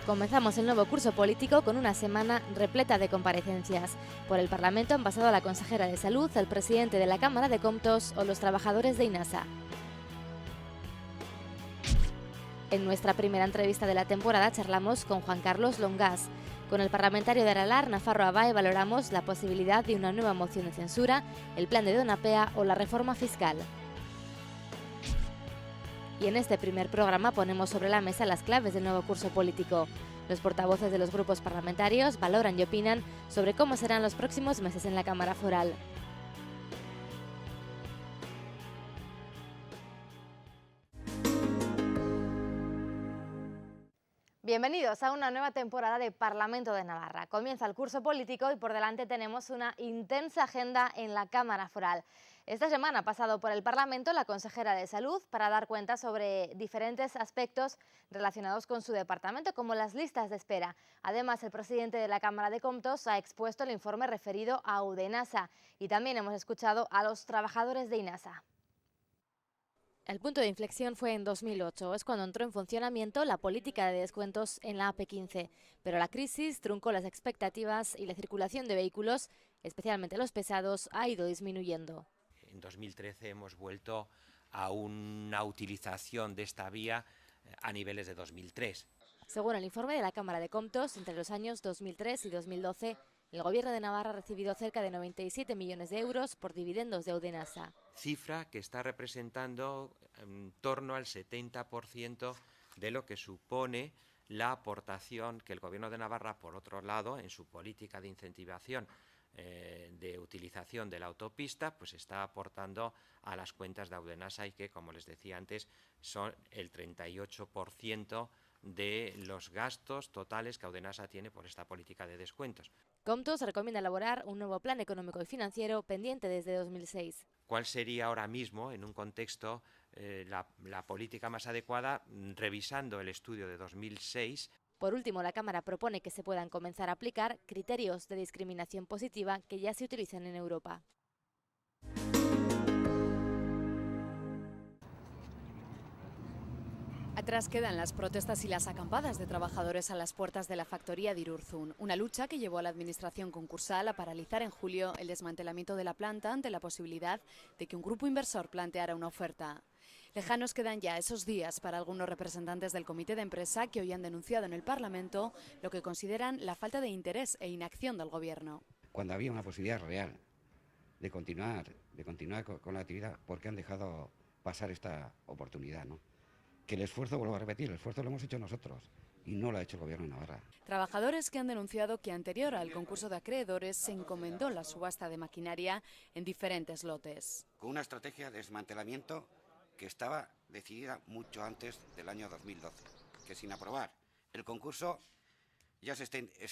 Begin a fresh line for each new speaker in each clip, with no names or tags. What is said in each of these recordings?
Comenzamos el nuevo curso político con una semana repleta de comparecencias. Por el Parlamento han pasado la consejera de Salud, el presidente de la Cámara de Comptos o los trabajadores de INASA. En nuestra primera entrevista de la temporada charlamos con Juan Carlos Longas. Con el parlamentario de Aralar, Nafarro Abae, valoramos la posibilidad de una nueva moción de censura, el plan de Donapea o la reforma fiscal. Y en este primer programa ponemos sobre la mesa las claves del nuevo curso político. Los portavoces de los grupos parlamentarios valoran y opinan sobre cómo serán los próximos meses en la Cámara Foral. Bienvenidos a una nueva temporada de Parlamento de Navarra. Comienza el curso político y por delante tenemos una intensa agenda en la Cámara Foral. Esta semana ha pasado por el Parlamento la consejera de Salud para dar cuenta sobre diferentes aspectos relacionados con su departamento, como las listas de espera. Además, el presidente de la Cámara de Comptos ha expuesto el informe referido a Udenasa y también hemos escuchado a los trabajadores de INASA. El punto de inflexión fue en 2008, es cuando entró en funcionamiento la política de descuentos en la AP15, pero la crisis truncó las expectativas y la circulación de vehículos, especialmente los pesados, ha ido disminuyendo.
En 2013 hemos vuelto a una utilización de esta vía a niveles de 2003.
Según el informe de la Cámara de Comptos, entre los años 2003 y 2012, el Gobierno de Navarra ha recibido cerca de 97 millones de euros por dividendos de Udenasa.
Cifra que está representando en torno al 70% de lo que supone la aportación que el Gobierno de Navarra, por otro lado, en su política de incentivación de utilización de la autopista, pues está aportando a las cuentas de Udenasa y que, como les decía antes, son el 38% de los gastos totales que Udenasa tiene por esta política de descuentos.
Comptos recomienda elaborar un nuevo plan económico y financiero pendiente desde 2006.
¿Cuál sería ahora mismo, en un contexto, la política más adecuada, revisando el estudio de 2006?
Por último, la Cámara propone que se puedan comenzar a aplicar criterios de discriminación positiva que ya se utilizan en Europa.
Atrás quedan las protestas y las acampadas de trabajadores a las puertas de la factoría de Irurzun, una lucha que llevó a la administración concursal a paralizar en julio el desmantelamiento de la planta ante la posibilidad de que un grupo inversor planteara una oferta. Lejanos quedan ya esos días para algunos representantes del comité de empresa que hoy han denunciado en el Parlamento lo que consideran la falta de interés e inacción del Gobierno.
Cuando había una posibilidad real de continuar con la actividad, ¿por qué han dejado pasar esta oportunidad, no? Que el esfuerzo, vuelvo a repetir, el esfuerzo lo hemos hecho nosotros y no lo ha hecho el Gobierno de Navarra.
Trabajadores que han denunciado que anterior al concurso de acreedores se encomendó la subasta de maquinaria en diferentes lotes.
Con una estrategia de desmantelamiento que estaba decidida mucho antes del año 2012, que sin aprobar el concurso ya se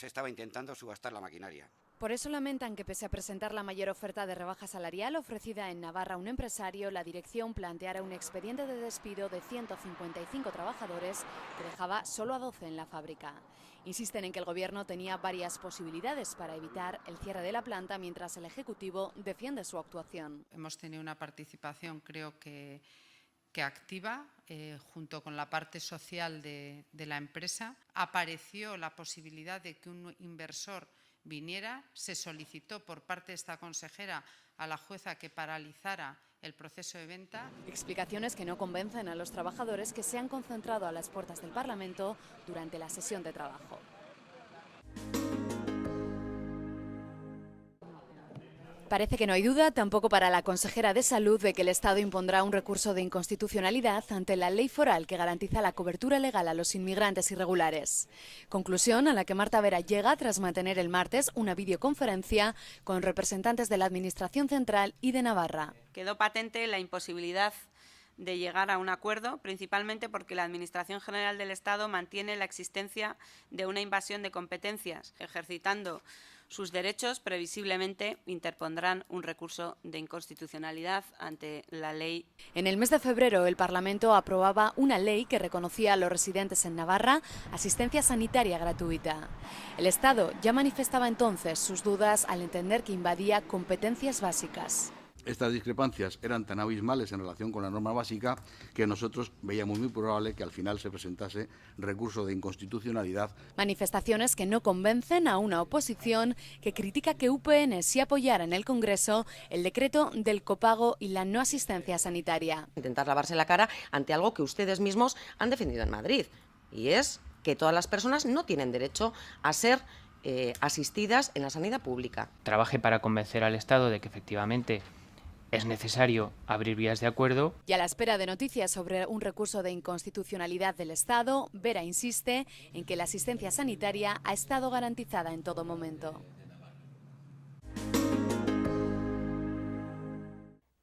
estaba intentando subastar la maquinaria.
Por eso lamentan que pese a presentar la mayor oferta de rebaja salarial ofrecida en Navarra a un empresario, la dirección planteara un expediente de despido de 155 trabajadores que dejaba solo a 12 en la fábrica. Insisten en que el Gobierno tenía varias posibilidades para evitar el cierre de la planta mientras el Ejecutivo defiende su actuación.
Hemos tenido una participación, creo que activa, junto con la parte social de la empresa. Apareció la posibilidad de que un inversor viniera, se solicitó por parte de esta consejera a la jueza que paralizara el proceso de venta.
Explicaciones que no convencen a los trabajadores que se han concentrado a las puertas del Parlamento durante la sesión de trabajo. Parece que no hay duda, tampoco para la consejera de Salud, de que el Estado impondrá un recurso de inconstitucionalidad ante la ley foral que garantiza la cobertura legal a los inmigrantes irregulares. Conclusión a la que Marta Vera llega tras mantener el martes una videoconferencia con representantes de la Administración Central y de Navarra.
Quedó patente la imposibilidad de llegar a un acuerdo, principalmente porque la Administración General del Estado mantiene la existencia de una invasión de competencias, ejercitando sus derechos, previsiblemente interpondrán un recurso de inconstitucionalidad ante la ley.
En el mes de febrero, el Parlamento aprobaba una ley que reconocía a los residentes en Navarra asistencia sanitaria gratuita. El Estado ya manifestaba entonces sus dudas al entender que invadía competencias básicas.
estas discrepancias eran tan abismales en relación con la norma básica que nosotros veíamos muy probable que al final se presentase recurso de inconstitucionalidad.
Manifestaciones que no convencen a una oposición que critica que UPN sí apoyara en el Congreso el decreto del copago y la no asistencia sanitaria.
Intentar lavarse la cara ante algo que ustedes mismos han defendido en Madrid, y es que todas las personas no tienen derecho a ser asistidas en la sanidad pública.
Trabaje para convencer al Estado de que efectivamente es necesario abrir vías de acuerdo.
Y a la espera de noticias sobre un recurso de inconstitucionalidad del Estado, Vera insiste en que la asistencia sanitaria ha estado garantizada en todo momento.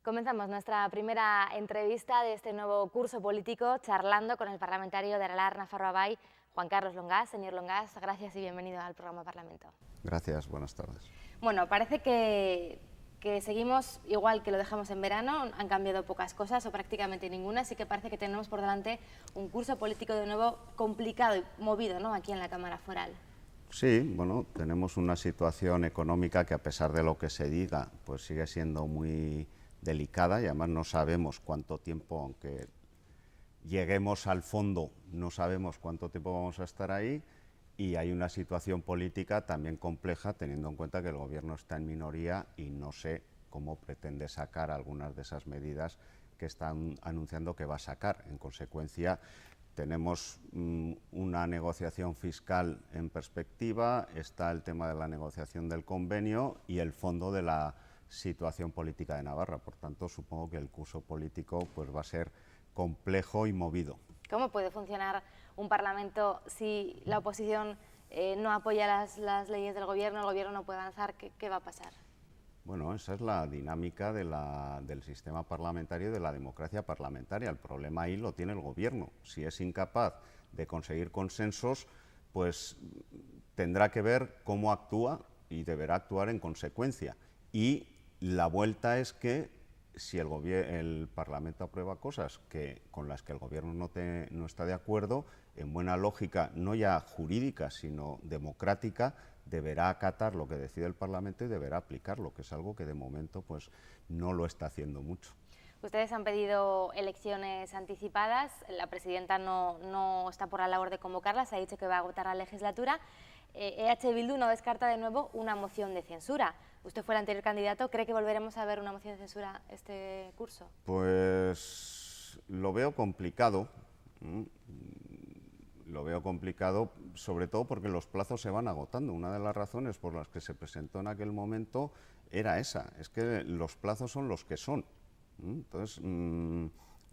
Comenzamos nuestra primera entrevista de este nuevo curso político charlando con el parlamentario de Aralar, Nafarroa Bai, Juan Carlos Longas. Señor Longas, gracias y bienvenido al programa Parlamento.
Gracias, buenas tardes.
Bueno, parece que seguimos igual que lo dejamos en verano, han cambiado pocas cosas o prácticamente ninguna, así que parece que tenemos por delante un curso político de nuevo complicado y movido, ¿no?, aquí en la Cámara Foral.
Sí, bueno, tenemos una situación económica que a pesar de lo que se diga, pues sigue siendo muy delicada y además no sabemos cuánto tiempo, aunque lleguemos al fondo, no sabemos cuánto tiempo vamos a estar ahí, y hay una situación política también compleja teniendo en cuenta que el Gobierno está en minoría y no sé cómo pretende sacar algunas de esas medidas que están anunciando que va a sacar. En consecuencia, tenemos una negociación fiscal en perspectiva, está el tema de la negociación del convenio y el fondo de la situación política de Navarra. Por tanto, supongo que el curso político pues, va a ser complejo y movido.
¿Cómo puede funcionar un Parlamento si la oposición no apoya las leyes del Gobierno, el Gobierno no puede avanzar? ¿Qué va a pasar?
Bueno, esa es la dinámica del sistema parlamentario y de la democracia parlamentaria. El problema ahí lo tiene el Gobierno. Si es incapaz de conseguir consensos, pues tendrá que ver cómo actúa y deberá actuar en consecuencia. Y la vuelta es que si el Parlamento aprueba cosas con las que el Gobierno no está de acuerdo, en buena lógica, no ya jurídica, sino democrática, deberá acatar lo que decide el Parlamento y deberá aplicarlo, que es algo que de momento pues, no lo está haciendo mucho.
Ustedes han pedido elecciones anticipadas, la presidenta no está por la labor de convocarlas, ha dicho que va a agotar la legislatura. EH Bildu no descarta de nuevo una moción de censura. Usted fue el anterior candidato, ¿cree que volveremos a ver una moción de censura este curso?
Pues lo veo complicado. Lo veo complicado, sobre todo porque los plazos se van agotando. Una de las razones por las que se presentó en aquel momento era esa, es que los plazos son los que son. Entonces,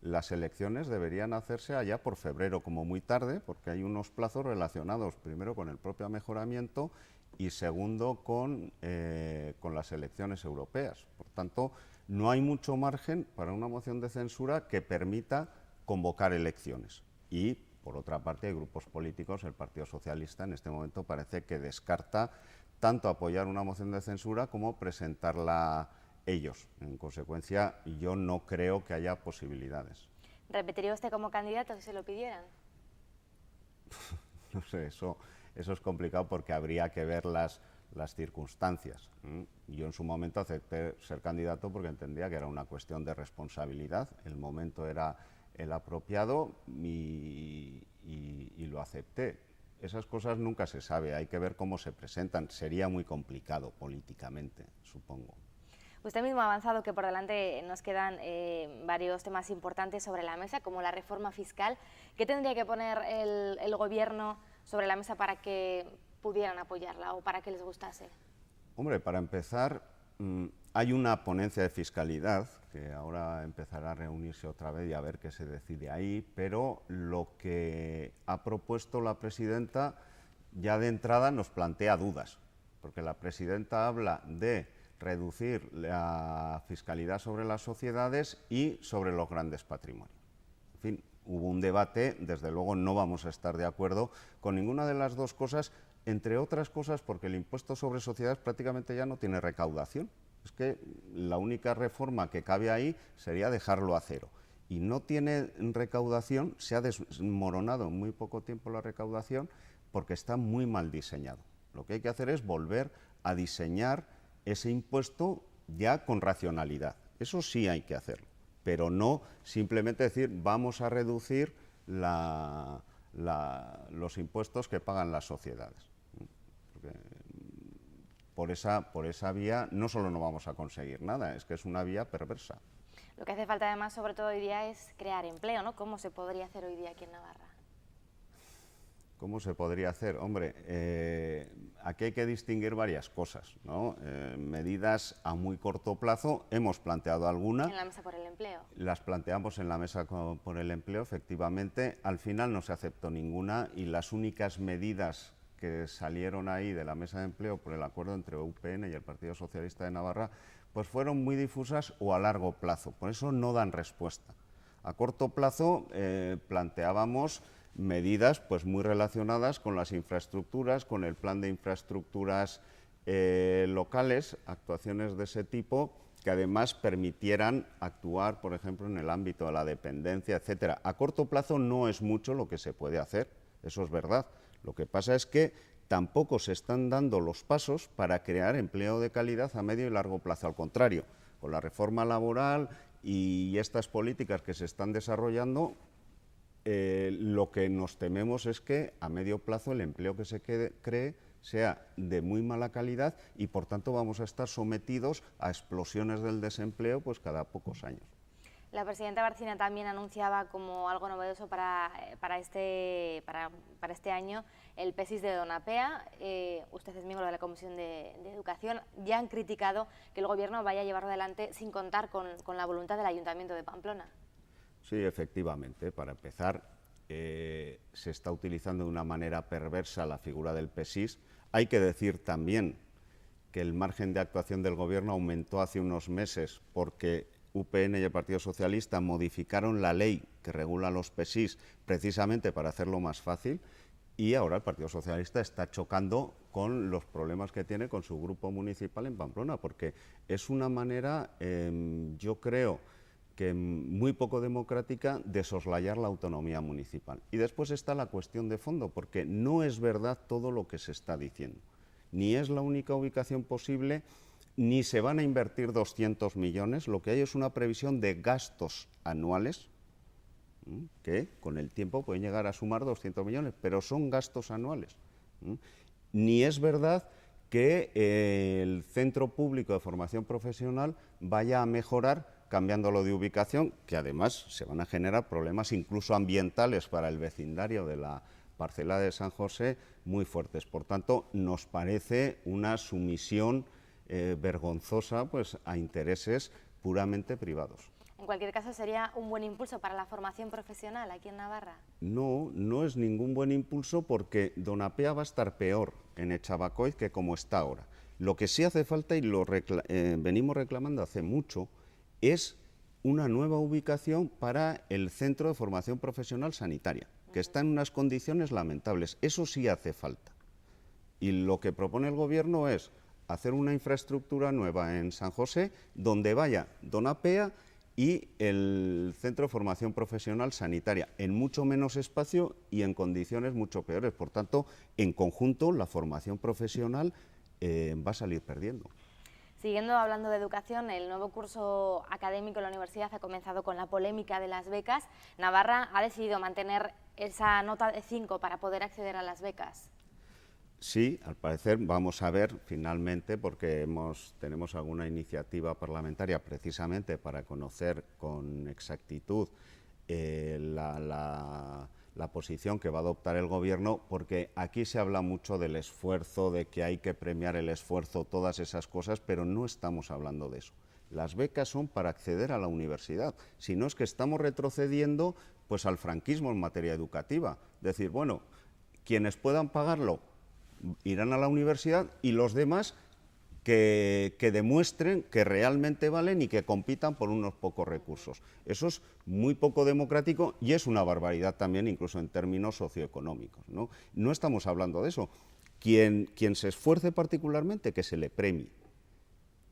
las elecciones deberían hacerse allá por febrero, como muy tarde, porque hay unos plazos relacionados, primero, con el propio mejoramiento y segundo, con las elecciones europeas. Por tanto, no hay mucho margen para una moción de censura que permita convocar elecciones. Y, por otra parte, hay grupos políticos, el Partido Socialista en este momento parece que descarta tanto apoyar una moción de censura como presentarla ellos. En consecuencia, yo no creo que haya posibilidades.
¿Repetiría usted como candidato si se lo pidieran?
No sé, eso es complicado porque habría que ver las circunstancias. Yo en su momento acepté ser candidato porque entendía que era una cuestión de responsabilidad, el momento era el apropiado y lo acepté. Esas cosas nunca se sabe, hay que ver cómo se presentan. Sería muy complicado políticamente, supongo.
Usted mismo ha avanzado que por delante nos quedan varios temas importantes sobre la mesa, como la reforma fiscal. ¿Qué tendría que poner el Gobierno sobre la mesa para que pudieran apoyarla o para que les gustase?
Hombre, para empezar, hay una ponencia de fiscalidad que ahora empezará a reunirse otra vez y a ver qué se decide ahí, pero lo que ha propuesto la presidenta ya de entrada nos plantea dudas, porque la presidenta habla de reducir la fiscalidad sobre las sociedades y sobre los grandes patrimonios. En fin, hubo un debate, desde luego no vamos a estar de acuerdo con ninguna de las dos cosas, entre otras cosas porque el impuesto sobre sociedades prácticamente ya no tiene recaudación. Es que la única reforma que cabe ahí sería dejarlo a cero. Y no tiene recaudación, se ha desmoronado en muy poco tiempo la recaudación porque está muy mal diseñado. Lo que hay que hacer es volver a diseñar ese impuesto ya con racionalidad. Eso sí hay que hacerlo, pero no simplemente decir vamos a reducir los impuestos que pagan las sociedades. Porque por esa vía no solo no vamos a conseguir nada, es que es una vía perversa.
Lo que hace falta además, sobre todo hoy día, es crear empleo, ¿no? ¿Cómo se podría hacer hoy día aquí en Navarra?
¿Cómo se podría hacer? Hombre, aquí hay que distinguir varias cosas, ¿no? Medidas a muy corto plazo, hemos planteado alguna.
En la mesa por el empleo.
Las planteamos en la mesa por el empleo, efectivamente. Al final no se aceptó ninguna y las únicas medidas que salieron ahí de la mesa de empleo por el acuerdo entre UPN y el Partido Socialista de Navarra, pues fueron muy difusas o a largo plazo. Por eso no dan respuesta. A corto plazo planteábamos medidas pues muy relacionadas con las infraestructuras, con el plan de infraestructuras locales, actuaciones de ese tipo que además permitieran actuar, por ejemplo, en el ámbito de la dependencia, etcétera. A corto plazo no es mucho lo que se puede hacer, eso es verdad. Lo que pasa es que tampoco se están dando los pasos para crear empleo de calidad a medio y largo plazo. Al contrario, con la reforma laboral y estas políticas que se están desarrollando, lo que nos tememos es que a medio plazo el empleo que se cree sea de muy mala calidad y por tanto vamos a estar sometidos a explosiones del desempleo pues cada pocos años.
La presidenta Barcina también anunciaba como algo novedoso para este año el PESIS de Donapea. Usted es miembro de la Comisión de Educación. Ya han criticado que el Gobierno vaya a llevarlo adelante sin contar con la voluntad del Ayuntamiento de Pamplona.
Sí, efectivamente. Para empezar, se está utilizando de una manera perversa la figura del PESIS. Hay que decir también que el margen de actuación del Gobierno aumentó hace unos meses porque UPN y el Partido Socialista modificaron la ley que regula los PESIS precisamente para hacerlo más fácil y ahora el Partido Socialista está chocando con los problemas que tiene con su grupo municipal en Pamplona, porque es una manera, yo creo, que muy poco democrática de soslayar la autonomía municipal. Y después está la cuestión de fondo, porque no es verdad todo lo que se está diciendo. Ni es la única ubicación posible, ni se van a invertir 200 millones, lo que hay es una previsión de gastos anuales, que con el tiempo pueden llegar a sumar 200 millones, pero son gastos anuales. Ni es verdad que el Centro Público de Formación Profesional vaya a mejorar cambiándolo de ubicación, que además se van a generar problemas incluso ambientales para el vecindario de la parcela de San José muy fuertes. Por tanto, nos parece una sumisión vergonzosa pues, a intereses puramente privados.
En cualquier caso, ¿sería un buen impulso para la formación profesional aquí en Navarra?
No, no es ningún buen impulso porque Donapea va a estar peor en Echabacoiz que como está ahora. Lo que sí hace falta, y lo venimos reclamando hace mucho, es una nueva ubicación para el Centro de Formación Profesional Sanitaria, que está en unas condiciones lamentables. Eso sí hace falta. Y lo que propone el Gobierno es hacer una infraestructura nueva en San José, donde vaya Donapea y el Centro de Formación Profesional Sanitaria, en mucho menos espacio y en condiciones mucho peores. Por tanto, en conjunto, la formación profesional va a salir perdiendo.
Siguiendo hablando de educación, el nuevo curso académico en la universidad ha comenzado con la polémica de las becas. Navarra ha decidido mantener esa nota de 5 para poder acceder a las becas.
Sí, al parecer vamos a ver finalmente, porque tenemos alguna iniciativa parlamentaria precisamente para conocer con exactitud la posición que va a adoptar el Gobierno, porque aquí se habla mucho del esfuerzo, de que hay que premiar el esfuerzo, todas esas cosas, pero no estamos hablando de eso. Las becas son para acceder a la universidad, si no es que estamos retrocediendo pues, al franquismo en materia educativa. Es decir, bueno, quienes puedan pagarlo irán a la universidad y los demás que demuestren que realmente valen y que compitan por unos pocos recursos. Eso es muy poco democrático y es una barbaridad también, incluso en términos socioeconómicos, ¿no? No estamos hablando de eso. Quien se esfuerce particularmente, que se le premie.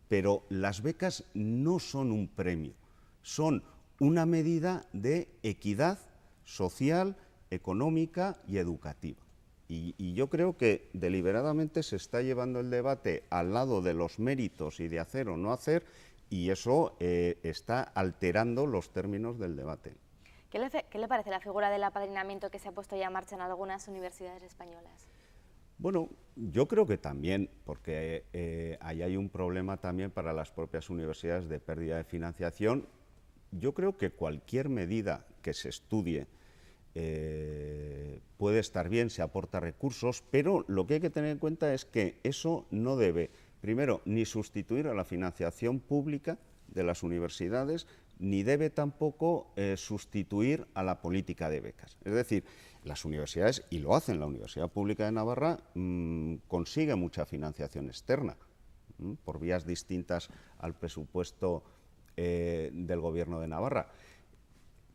Pero las becas no son un premio, son una medida de equidad social, económica y educativa. Y yo creo que deliberadamente se está llevando el debate al lado de los méritos y de hacer o no hacer, y eso está alterando los términos del debate.
¿Qué le parece la figura del apadrinamiento que se ha puesto ya en marcha en algunas universidades españolas?
Bueno, yo creo que también, porque ahí hay un problema también para las propias universidades de pérdida de financiación. Yo creo que cualquier medida que se estudie puede estar bien, se aporta recursos, pero lo que hay que tener en cuenta es que eso no debe, primero, ni sustituir a la financiación pública de las universidades, ni debe tampoco sustituir a la política de becas. Es decir, las universidades, y lo hacen, la Universidad Pública de Navarra consigue mucha financiación externa por vías distintas al presupuesto del Gobierno de Navarra.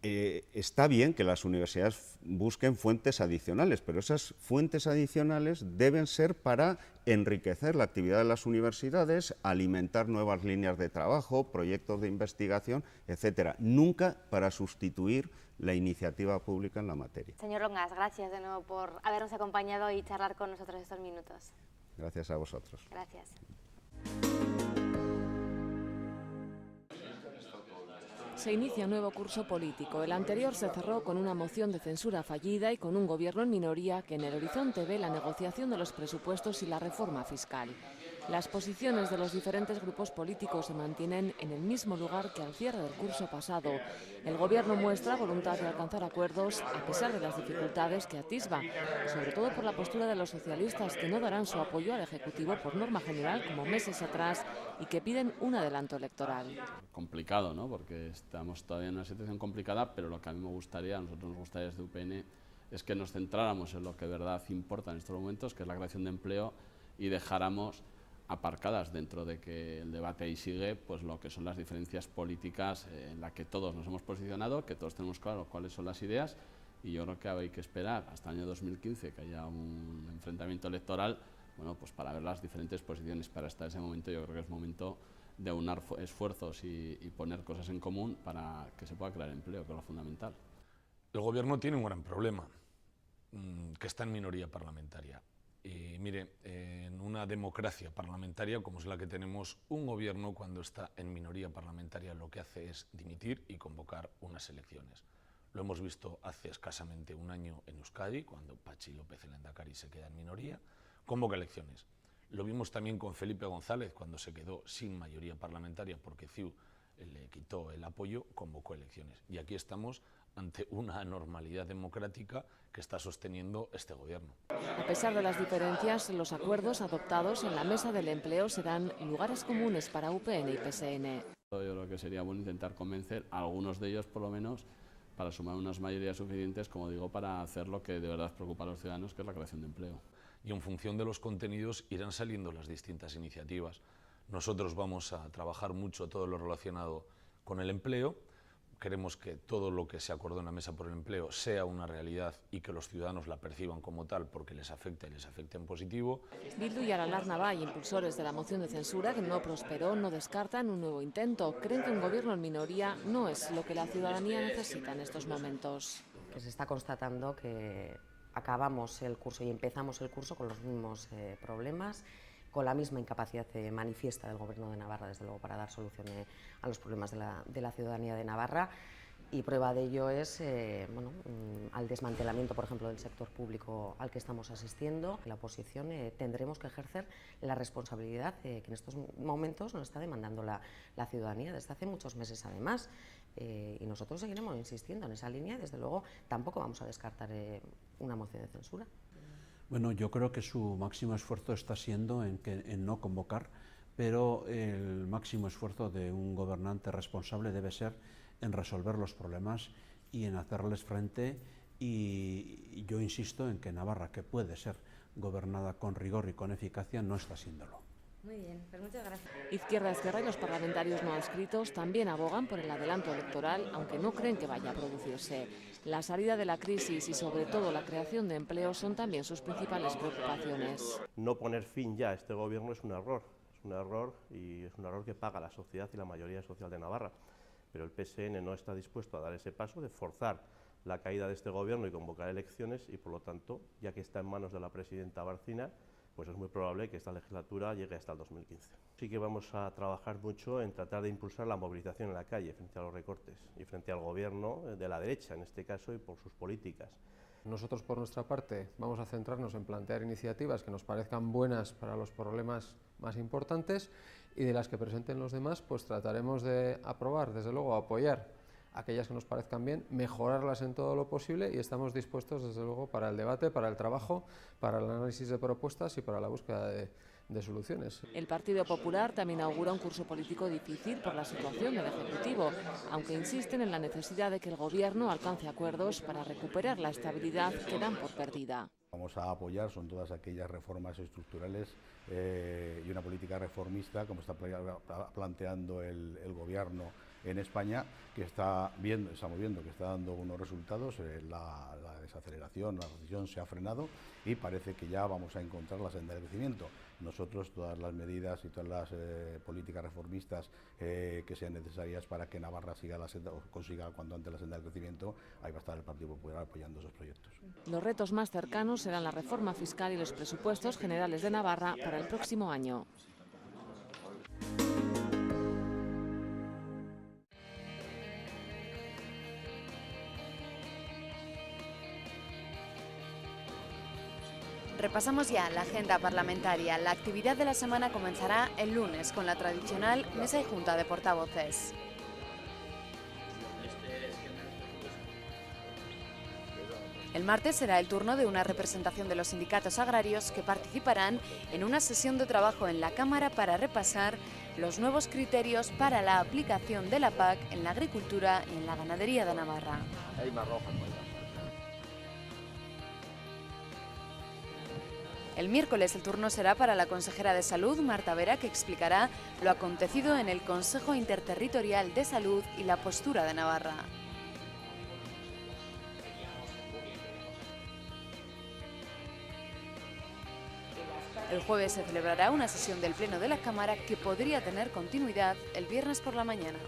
Está bien que las universidades busquen fuentes adicionales, pero esas fuentes adicionales deben ser para enriquecer la actividad de las universidades, alimentar nuevas líneas de trabajo, proyectos de investigación, etcétera. Nunca para sustituir la iniciativa pública en la materia.
Señor Longas, gracias de nuevo por habernos acompañado y charlar con nosotros estos minutos.
Gracias a vosotros.
Gracias.
Se inicia un nuevo curso político. El anterior se cerró con una moción de censura fallida y con un gobierno en minoría que en el horizonte ve la negociación de los presupuestos y la reforma fiscal. Las posiciones de los diferentes grupos políticos se mantienen en el mismo lugar que al cierre del curso pasado. El Gobierno muestra voluntad de alcanzar acuerdos a pesar de las dificultades que atisba, sobre todo por la postura de los socialistas, que no darán su apoyo al Ejecutivo por norma general como meses atrás y que piden un adelanto electoral.
Complicado, ¿no? Porque estamos todavía en una situación complicada, pero lo que a nosotros nos gustaría desde UPN es que nos centráramos en lo que de verdad importa en estos momentos, que es la creación de empleo, y dejáramos aparcadas dentro de que el debate ahí sigue, pues lo que son las diferencias políticas en las que todos nos hemos posicionado, que todos tenemos claro cuáles son las ideas, y yo creo que hay que esperar hasta el año 2015 que haya un enfrentamiento electoral, bueno, pues para ver las diferentes posiciones. Para hasta ese momento yo creo que es momento de unar esfuerzos y poner cosas en común para que se pueda crear empleo, que es lo fundamental.
El Gobierno tiene un gran problema, que está en minoría parlamentaria. Y mire, en una democracia parlamentaria como es la que tenemos, un gobierno cuando está en minoría parlamentaria lo que hace es dimitir y convocar unas elecciones. Lo hemos visto hace escasamente un año en Euskadi, cuando Patxi López, el lehendakari, se queda en minoría, convoca elecciones. Lo vimos también con Felipe González, cuando se quedó sin mayoría parlamentaria porque CiU le quitó el apoyo, convocó elecciones. Y aquí estamos ante una anormalidad democrática que está sosteniendo este gobierno.
A pesar de las diferencias, los acuerdos adoptados en la mesa del empleo serán lugares comunes para UPN y PSN.
Yo creo que sería bueno intentar convencer a algunos de ellos, por lo menos, para sumar unas mayorías suficientes, como digo, para hacer lo que de verdad preocupa a los ciudadanos, que es la creación de empleo.
Y en función de los contenidos irán saliendo las distintas iniciativas. Nosotros vamos a trabajar mucho todo lo relacionado con el empleo. Queremos que todo lo que se acordó en la Mesa por el Empleo sea una realidad y que los ciudadanos la perciban como tal porque les afecta y les afecta en positivo.
Bildu y Aralar Navai, impulsores de la moción de censura que no prosperó, no descartan un nuevo intento. Creen que un gobierno en minoría no es lo que la ciudadanía necesita en estos momentos.
Que se está constatando que acabamos el curso y empezamos el curso con los mismos problemas, con la misma incapacidad manifiesta del Gobierno de Navarra, desde luego, para dar solución a los problemas de la ciudadanía de Navarra. Y prueba de ello es al desmantelamiento, por ejemplo, del sector público al que estamos asistiendo. La oposición tendremos que ejercer la responsabilidad que en estos momentos nos está demandando la ciudadanía, desde hace muchos meses además. Y nosotros seguiremos insistiendo en esa línea y, desde luego, tampoco vamos a descartar una moción de censura.
Bueno, yo creo que su máximo esfuerzo está siendo en no convocar, pero el máximo esfuerzo de un gobernante responsable debe ser en resolver los problemas y en hacerles frente, y yo insisto en que Navarra, que puede ser gobernada con rigor y con eficacia, no está siéndolo.
Muy bien, pues muchas gracias.
Izquierda Esquerra y los parlamentarios no adscritos también abogan por el adelanto electoral, aunque no creen que vaya a producirse. La salida de la crisis y sobre todo la creación de empleo son también sus principales preocupaciones.
No poner fin ya a este gobierno es un error y es un error que paga la sociedad y la mayoría social de Navarra. Pero el PSN no está dispuesto a dar ese paso de forzar la caída de este gobierno y convocar elecciones, y por lo tanto, ya que está en manos de la presidenta Barcina, pues es muy probable que esta legislatura llegue hasta el 2015. Sí que vamos a trabajar mucho en tratar de impulsar la movilización en la calle frente a los recortes y frente al gobierno de la derecha, en este caso, y por sus políticas.
Nosotros, por nuestra parte, vamos a centrarnos en plantear iniciativas que nos parezcan buenas para los problemas más importantes, y de las que presenten los demás, pues trataremos de aprobar, desde luego apoyar aquellas que nos parezcan bien, mejorarlas en todo lo posible, y estamos dispuestos, desde luego, para el debate, para el trabajo, para el análisis de propuestas y para la búsqueda de soluciones.
El Partido Popular también augura un curso político difícil por la situación del Ejecutivo, aunque insisten en la necesidad de que el Gobierno alcance acuerdos para recuperar la estabilidad que dan por perdida.
Vamos a apoyar son todas aquellas reformas estructurales y una política reformista, como está planteando el Gobierno en España, que estamos viendo que está dando unos resultados. La desaceleración, la recesión se ha frenado y parece que ya vamos a encontrar la senda de crecimiento. Nosotros, todas las medidas y todas las políticas reformistas que sean necesarias para que Navarra consiga cuanto antes la senda del crecimiento, ahí va a estar el Partido Popular apoyando esos proyectos.
Los retos más cercanos serán la reforma fiscal y los presupuestos generales de Navarra para el próximo año.
Repasamos ya la agenda parlamentaria. La actividad de la semana comenzará el lunes con la tradicional mesa y junta de portavoces. El martes será el turno de una representación de los sindicatos agrarios que participarán en una sesión de trabajo en la Cámara para repasar los nuevos criterios para la aplicación de la PAC en la agricultura y en la ganadería de Navarra. El miércoles el turno será para la consejera de Salud, Marta Vera, que explicará lo acontecido en el Consejo Interterritorial de Salud y la postura de Navarra. El jueves se celebrará una sesión del Pleno de la Cámara que podría tener continuidad el viernes por la mañana.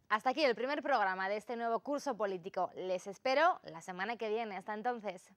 Hasta aquí el primer programa de este nuevo curso político. Les espero la semana que viene. Hasta entonces.